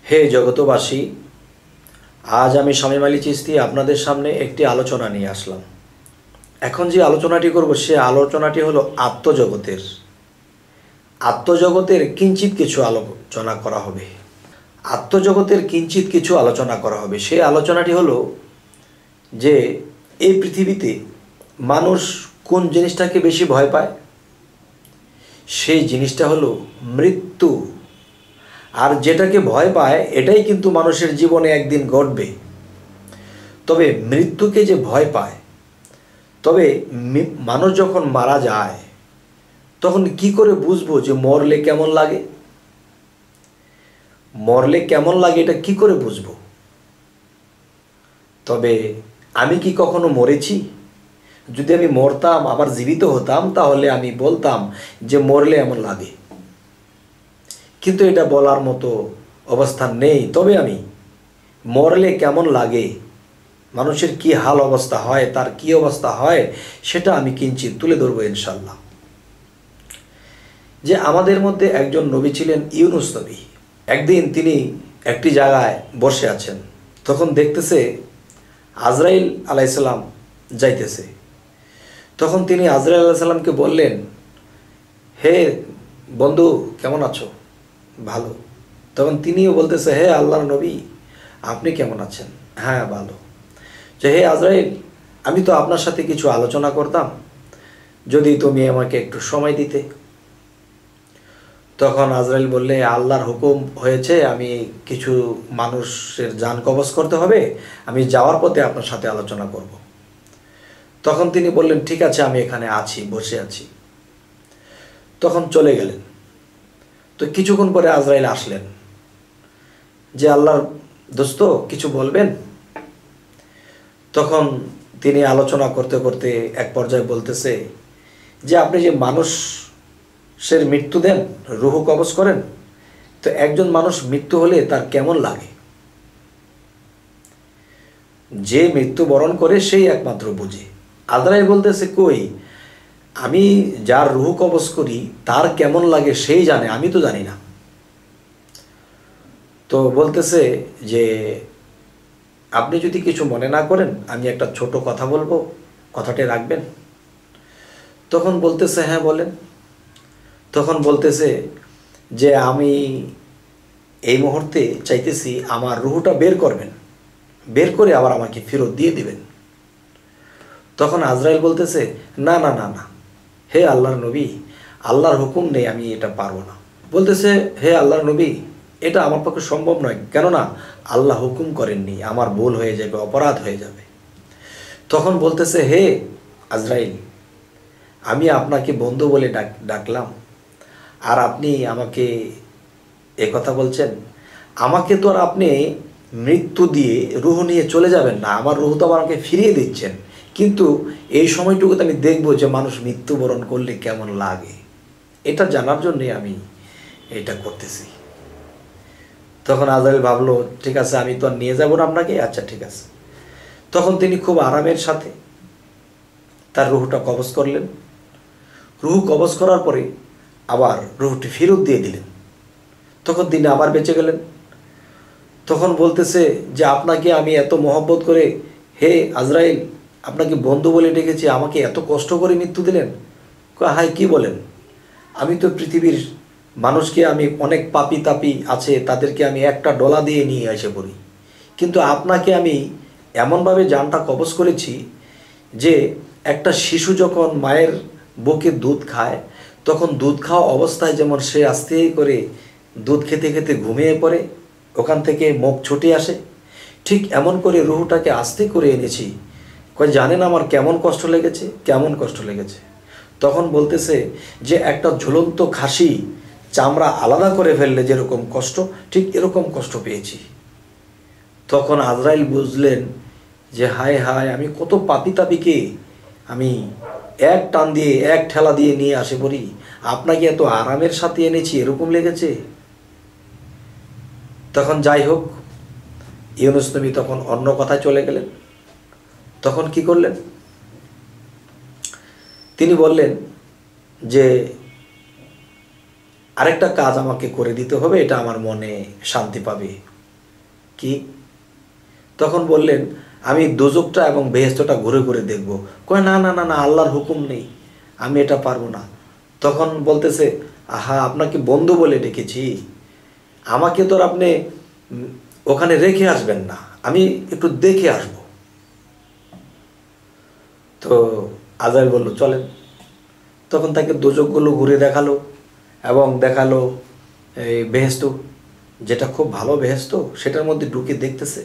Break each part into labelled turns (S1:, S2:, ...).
S1: হে জগতবাসী, আজ আমি শামীম আলী চিশতি আপনাদের সামনে একটি আলোচনা নিয়ে আসলাম। এখন যে আলোচনাটি করব সে আলোচনাটি হলো আত্মজগতের কিঞ্চিত কিছু আলোচনা করা হবে। আত্মজগতের কিঞ্চিত কিছু আলোচনা করা হবে। সেই আলোচনাটি হলো যে এই পৃথিবীতে মানুষ কোন জিনিসটাকে বেশি ভয় পায়। সেই জিনিসটা হলো মৃত্যু। আর যেটাকে ভয় পায় এটাই কিন্তু মানুষের জীবনে একদিন ঘটবে। তবে মৃত্যুকে যে ভয় পায়, তবে মানুষ যখন মারা যায় তখন কি করে বুঝবো যে মরলে কেমন লাগে? মরলে কেমন লাগে এটা কি করে বুঝবো? তবে আমি কি কখনো মরেছি? যদি আমি মরতাম আবার জীবিত হতাম তাহলে আমি বলতাম যে মরলে এমন লাগে, কিন্তু এটা বলার মতো অবস্থা নেই। তবে আমি মরলে কেমন লাগে, মানুষের কি হাল অবস্থা হয়, তার কি অবস্থা হয়, সেটা আমি কিঞ্চিত তুলে ধরবো ইনশাল্লাহ। যে আমাদের মধ্যে একজন নবী ছিলেন ইউনুস নবী। একদিন তিনি একটি জায়গায় বসে আছেন, তখন দেখতেছে আজরাইল আলাইসাল্লাম যাইতেছে। তখন তিনি আজরাইল আলাইসাল্লামকে বললেন, হে বন্ধু, কেমন আছো? ভালো। তখন তিনিও বলতেছে, হে আল্লাহর নবী, আপনি কেমন আছেন? হ্যাঁ, ভালো। যে হে আজরাইল, আমি তো আপনার সাথে কিছু আলোচনা করতাম, যদি তুমি আমাকে একটু সময় দিতে। তখন আজরাইল বললে, আল্লাহর হুকুম হয়েছে, আমি কিছু মানুষের জান কবজ করতে হবে, আমি যাওয়ার পথে আপনার সাথে আলোচনা করব। তখন তিনি বললেন, ঠিক আছে, আমি এখানে আছি, বসে আছি। তখন চলে গেলেন। তো কিছুক্ষণ পরে আজরাইল আসলেন, যে আল্লাহর দোস্ত কিছু বলবেন? তখন তিনি আলোচনা করতে করতে এক পর্যায়ে বলতেছে যে আপনি যে মানুষের মৃত্যু দেন, রুহু কবজ করেন, তো একজন মানুষ মৃত্যু হলে তার কেমন লাগে? যে মৃত্যুবরণ করে সেই একমাত্র বুঝে। আজরাইল বলতেছে, কই, আমি যার রুহু কবজ করি তার কেমন লাগে সেই জানে, আমি তো জানি না। তো বলতেছে যে আপনি যদি কিছু মনে না করেন আমি একটা ছোট কথা বলবো, কথাটি রাখবেন? তখন বলতেছে, হ্যাঁ বলেন। তখন বলতেছে যে আমি এই মুহূর্তে চাইতেছি আমার রুহুটা বের করবেন, বের করে আবার আমাকে ফেরত দিয়ে দিবেন। তখন আজরাইল বলতেছে, না না না না, হে আল্লাহর নবী, আল্লাহর হুকুম নেই, আমি এটা পারবো না। বলতেছে, হে আল্লাহর নবী, এটা আমার পক্ষে সম্ভব নয়, কেননা আল্লাহ হুকুম করেননি, আমার ভুল হয়ে যাবে, অপরাধ হয়ে যাবে। তখন বলতেছে, হে আজরাইল, আমি আপনাকে বন্ধু বলে ডাকলাম, আর আপনি আমাকে কথা বলছেন। আমাকে তো আর আপনি মৃত্যু দিয়ে রুহ নিয়ে চলে যাবেন না, আমার রুহ তো আমাকে ফিরিয়ে দিচ্ছেন, কিন্তু এই সময়টুকুতে আমি দেখব যে মানুষ মৃত্যুবরণ করলে কেমন লাগে, এটা জানার জন্যে আমি এটা করতেছি। তখন আজরাইল ভাবলো, ঠিক আছে, আমি তো আর নিয়ে যাবো না আপনাকে, আচ্ছা ঠিক আছে। তখন তিনি খুব আরামের সাথে তার রুহটা কবজ করলেন। রুহু কবজ করার পরে আবার রুহটি ফেরত দিয়ে দিলেন। তখন তিনি আবার বেঁচে গেলেন। তখন বলতেছে যে আপনাকে আমি এত মহব্বত করে, হে আজরাইল, আপনাকে বন্ধু বলে ডেকেছি, আমাকে এত কষ্ট করে মৃত্যু দিলেন? হাই, কি বলেন? আমি তো পৃথিবীর মানুষকে, আমি অনেক পাপি তাপি আছে তাদেরকে আমি একটা ডলা দিয়ে নিয়ে এসে পড়ি, কিন্তু আপনাকে আমি এমনভাবে জানটা কবজ করেছি যে একটা শিশু যখন মায়ের বুকে দুধ খায়, তখন দুধ খাওয়া অবস্থায় যেমন সে আস্তে করে দুধ খেতে খেতে ঘুমিয়ে পড়ে, ওখান থেকে মুখ ছুটে আসে, ঠিক এমন করে রুহুটাকে আস্তে করে এনেছি। জানেন আমার কেমন কষ্ট লেগেছে, কেমন কষ্ট লেগেছে? তখন বলতেছে যে একটা ঝুলন্ত খাসি চামড়া আলাদা করে ফেললে যেরকম কষ্ট, ঠিক এরকম কষ্ট পেয়েছি। তখন আজরাইল বুঝলেন যে হায় হায়, আমি কত পাপি তাপিকে আমি এক টান দিয়ে, এক ঠেলা দিয়ে নিয়ে আসে পড়ি, আপনাকে এত আরামের সাথে এনেছি, এরকম লেগেছে। তখন যাই হোক, ইউনুস নবী তখন অন্য কথায় চলে গেলেন। তখন কি করলেন? তিনি বললেন যে আরেকটা কাজ আমাকে করে দিতে হবে, এটা আমার মনে শান্তি পাবে। কি? তখন বললেন, আমি দোজকটা এবং বেহেশতটা ঘুরে ঘুরে দেখব। কয়, না না না না, আল্লাহর হুকুম নেই, আমি এটা পারবো না। তখন বলতেছে, আহা, আপনাকে বন্ধু বলে ডেকেছি, আমাকে তো আর আপনি ওখানে রেখে আসবেন না, আমি একটু দেখে আসব। তো আজরাইল বলল, চলেন। তখন তাকে দোজকগুলো ঘুরে দেখালো এবং দেখালো এই বেহেশত, যেটা খুব ভালো বেহেশত, সেটার মধ্যে ঢুকে দেখতেছে।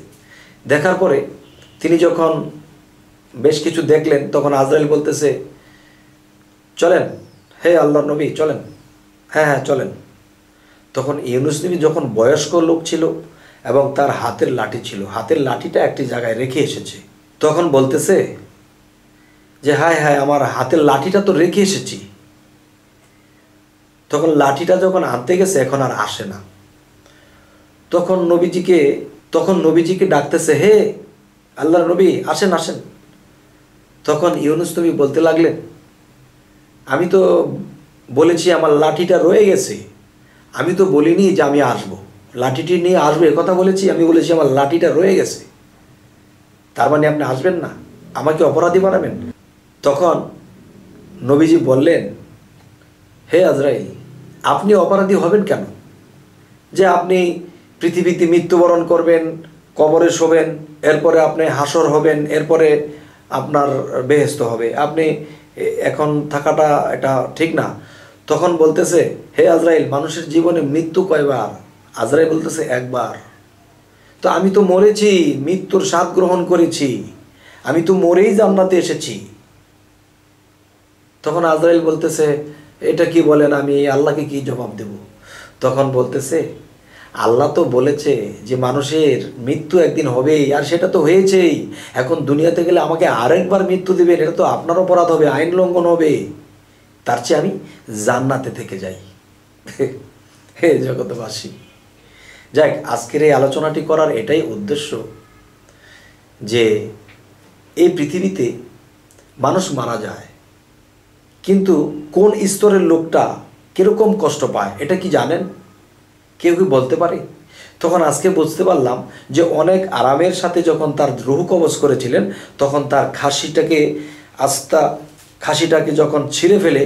S1: দেখার পরে তিনি যখন বেশ কিছু দেখলেন, তখন আজরাইল বলতেছে, চলেন, হে আল্লাহর নবী, চলেন। হ্যাঁ হ্যাঁ, চলেন। তখন ইউনুস নবী যখন বয়স্ক লোক ছিল এবং তার হাতের লাঠি ছিল, হাতের লাঠিটা একটি জায়গায় রেখে এসেছে, তখন বলতেছে যে হায় হায়, আমার হাতের লাঠিটা তো রেখে এসেছি। তখন লাঠিটা যখন আনতে গেছে, এখন আর আসে না। তখন নবীজিকে ডাকতেছে, হে আল্লাহর নবী, আসেন আসেন। তখন ইউনুস নবী বলতে লাগলেন, আমি তো বলেছি আমার লাঠিটা রয়ে গেছে, আমি তো বলিনি যে আমি আসবো, লাঠিটি নিয়ে আসবো এ কথা বলেছি, আমি বলেছি আমার লাঠিটা রয়ে গেছে। তার মানে আপনি আসবেন না, আমাকে অপরাধী বানাবেন? তখন নবীজি বললেন, হে আজরাইল, আপনি অপরাধী হবেন কেন? যে আপনি পৃথিবীতে মৃত্যুবরণ করবেন, কবরে শোবেন, এরপরে আপনি হাসর হবেন, এরপরে আপনার বেহেশত হবে, আপনি এখন থাকাটা এটা ঠিক না। তখন বলতেছে, হে আজরাইল, মানুষের জীবনে মৃত্যু কয়বার? আজরাইল বলতেছে, একবার। তো আমি তো মরেছি, মৃত্যুর স্বাদ গ্রহণ করেছি, আমি তো মরেই জান্নাতে এসেছি। তখন আজরাইল বলতেছে, এটা কি বলেন, আমি আল্লাহকে কি জবাব দেব? তখন বলতেছে, আল্লাহ তো বলেছে যে মানুষের মৃত্যু একদিন হবেই, আর সেটা তো হয়েছেই। এখন দুনিয়াতে গেলে আমাকে আরেকবার মৃত্যু দেবেন, এটা তো আপনার অপরাধ হবে, আইন লঙ্ঘন হবে। তার চেয়ে আমি জান্নাতে থেকে যাই। হে জগতবাসী, যাক, আজকের এই আলোচনাটি করার এটাই উদ্দেশ্য যে এই পৃথিবীতে মানুষ মারা যায়, কিন্তু কোন স্তরের লোকটা কিরকম কষ্ট পায় এটা কি জানেন? কেউ কি বলতে পারে? তখন আজকে বুঝতে পারলাম যে অনেক আরামের সাথে যখন তার রুহ কবজ করেছিলেন, তখন তার খাসিটাকে যখন ছিঁড়ে ফেলে,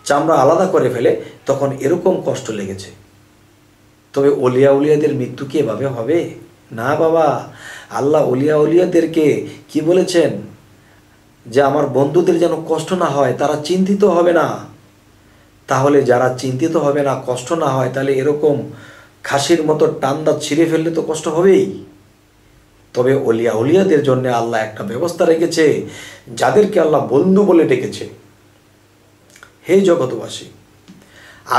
S1: চামড়া আলাদা করে ফেলে, তখন এরকম কষ্ট লেগেছে। তবে উলিয়াদের মৃত্যু কি এভাবে হবে? না বাবা, আল্লাহ উলিয়াদেরকে কি বলেছেন? যে আমার বন্ধুদের যেন কষ্ট না হয়, তারা চিন্তিত হবে না। তাহলে যারা চিন্তিত হবে না, কষ্ট না হয়, তাহলে এরকম খাসির মতো টান্দা ছিঁড়ে ফেললে তো কষ্ট হবেই। তবে উলিয়াদের জন্য আল্লাহ একটা ব্যবস্থা রেখেছে, যাদেরকে আল্লাহ বন্ধু বলে ডেকেছে। হে জগতবাসী,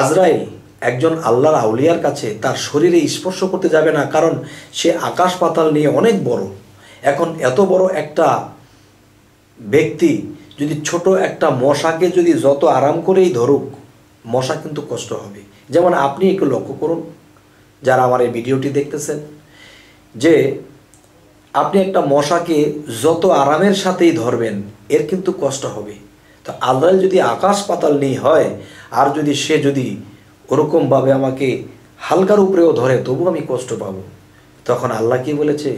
S1: আজরাইল একজন আল্লাহর আউলিয়ার কাছে তার শরীরে স্পর্শ করতে যাবে না, কারণ সে আকাশ পাতাল নিয়ে অনেক বড়। এখন এত বড় একটা ব্যক্তি যদি ছোট একটা মশাকে যদি যত আরাম করেই ধরুক, মশা কিন্তু কষ্ট হবে। যেমন আপনি একটু লক্ষ্য করুন, যারা আমার এই ভিডিওটি দেখতেছেন, যে আপনি একটা মশাকে যত আরামের সাথেই ধরবেন, এর কিন্তু কষ্ট হবে। তো আল্লাহ যদি আকাশ পাতাল নিয়ে হয়, আর যদি সে ওরকমভাবে আমাকে হালকার উপরেও ধরে, তবু আমি কষ্ট পাবো। তখন আল্লাহ কি বলেছে?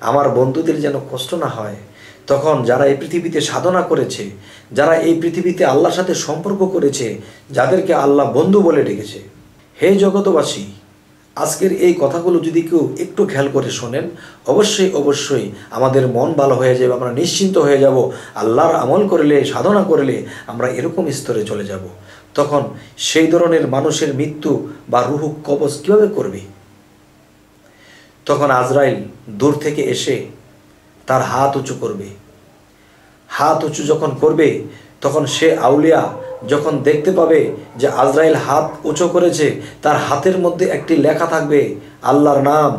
S1: আমার বন্ধুদের যেন কষ্ট না হয়। তখন যারা এই পৃথিবীতে সাধনা করেছে, যারা এই পৃথিবীতে আল্লাহর সাথে সম্পর্ক করেছে, যাদেরকে আল্লাহ বন্ধু বলে ডেকেছে, হে জগতবাসী, আজকের এই কথাগুলো যদি কেউ একটু খেয়াল করে শোনেন, অবশ্যই আমাদের মন ভালো হয়ে যাবে, আমরা নিশ্চিন্ত হয়ে যাব। আল্লাহর আমল করলে, সাধনা করলে আমরা এরকম স্তরে চলে যাব। তখন সেই ধরনের মানুষের মৃত্যু বা রুহ কবজ কীভাবে করবে? তখন আজরাইল দূর থেকে এসে তার হাত উঁচু করবে। হাত উঁচু যখন করবে, তখন সে আউলিয়া যখন দেখতে পাবে যে আজরাইল হাত উঁচু করেছে, তার হাতের মধ্যে একটি লেখা থাকবে আল্লাহর নাম।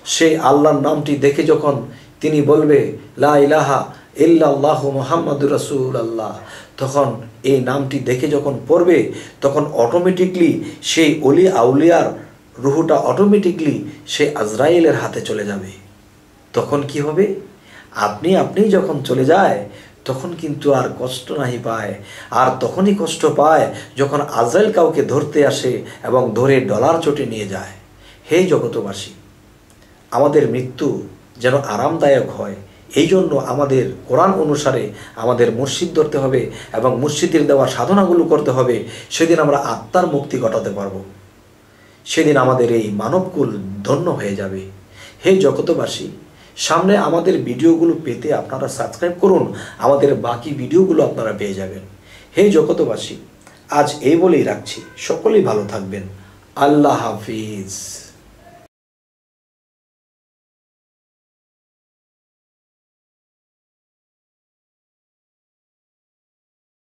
S1: সেই আল্লাহর নামটি দেখে যখন তিনি বলবে, লা ইলাহা ইল্লাল্লাহু মুহাম্মাদুর রাসূলুল্লাহ, তখন এই নামটি দেখে যখন পড়বে, তখন অটোমেটিকলি সেই অলি আউলিয়ার রুহটা অটোমেটিকলি সে আজরাইলের হাতে চলে যাবে। তখন কি হবে? আপনি যখন চলে যায়, তখন কিন্তু আর কষ্ট নাহি পায়। আর তখনই কষ্ট পায় যখন আজরাইল কাউকে ধরতে আসে এবং ধরে ডলার চটে নিয়ে যায়। হে জগতবাসী, আমাদের মৃত্যু যেন আরামদায়ক হয়, এই জন্য আমাদের কোরআন অনুসারে আমাদের মুর্শিদ ধরতে হবে এবং মুর্শিদের দেওয়া সাধনাগুলো করতে হবে। সেদিন আমরা আত্মার মুক্তি ঘটাতে পারবো, সেদিন আমাদের এই মানবকুল ধন্য হয়ে যাবে। হে জগতবাসী, সামনে আমাদের ভিডিওগুলো পেতে আপনারা সাবস্ক্রাইব করুন, আমাদের বাকি ভিডিওগুলো আপনারা পেয়ে যাবেন। হে জগতবাসী, আজ এই বলেই রাখছি, সকলেই ভালো থাকবেন। আল্লাহ হাফিজ।